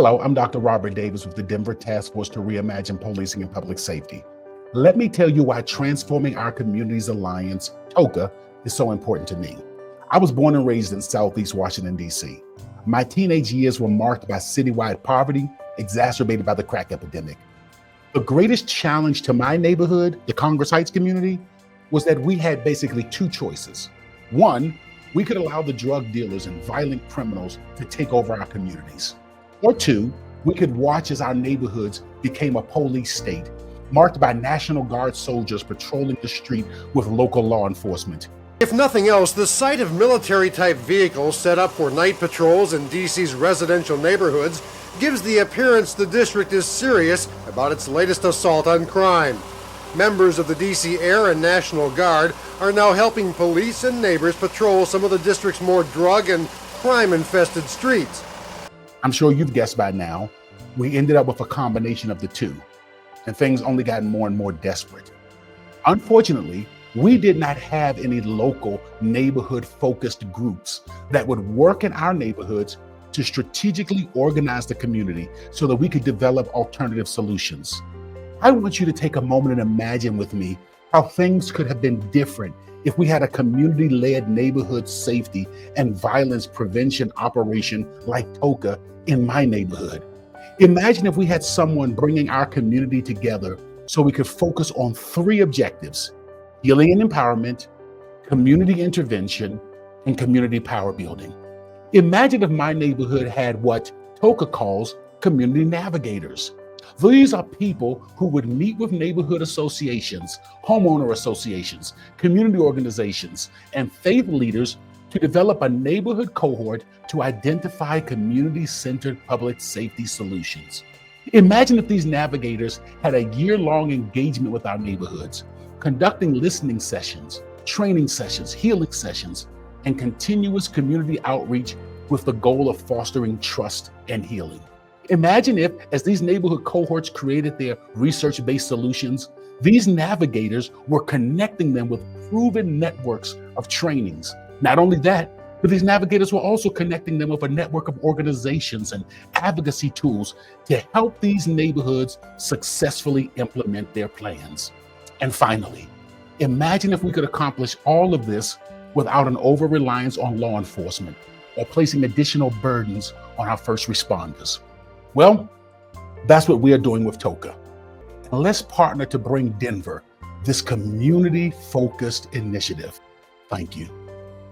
Hello, I'm Dr. Robert Davis with the Denver Task Force to Reimagine Policing and Public Safety. Let me tell you why transforming our community's alliance, TOCA, is so important to me. I was born and raised in Southeast Washington, D.C. My teenage years were marked by citywide poverty, exacerbated by the crack epidemic. The greatest challenge to my neighborhood, the Congress Heights community, was that we had basically two choices. One, we could allow the drug dealers and violent criminals to take over our communities. Or two, we could watch as our neighborhoods became a police state, marked by National Guard soldiers patrolling the street with local law enforcement. If nothing else, the sight of military-type vehicles set up for night patrols in D.C.'s residential neighborhoods gives the appearance the district is serious about its latest assault on crime. Members of the D.C. Air and National Guard are now helping police and neighbors patrol some of the district's more drug and crime-infested streets. I'm sure you've guessed by now, we ended up with a combination of the two, and things only got more and more desperate. Unfortunately, we did not have any local neighborhood-focused groups that would work in our neighborhoods to strategically organize the community so that we could develop alternative solutions. I want you to take a moment and imagine with me how things could have been different if we had a community-led neighborhood safety and violence prevention operation like TOCA in my neighborhood. Imagine if we had someone bringing our community together so we could focus on three objectives: healing and empowerment, community intervention, and community power building. Imagine if my neighborhood had what TOCA calls community navigators. These are people who would meet with neighborhood associations, homeowner associations, community organizations, and faith leaders to develop a neighborhood cohort to identify community-centered public safety solutions. Imagine if these navigators had a year-long engagement with our neighborhoods, conducting listening sessions, training sessions, healing sessions, and continuous community outreach with the goal of fostering trust and healing. Imagine if, as these neighborhood cohorts created their research-based solutions, these navigators were connecting them with proven networks of trainings. Not only that, but these navigators were also connecting them with a network of organizations and advocacy tools to help these neighborhoods successfully implement their plans. And finally, imagine if we could accomplish all of this without an over-reliance on law enforcement or placing additional burdens on our first responders. Well, that's what we are doing with TOCA. And let's partner to bring Denver this community-focused initiative. Thank you.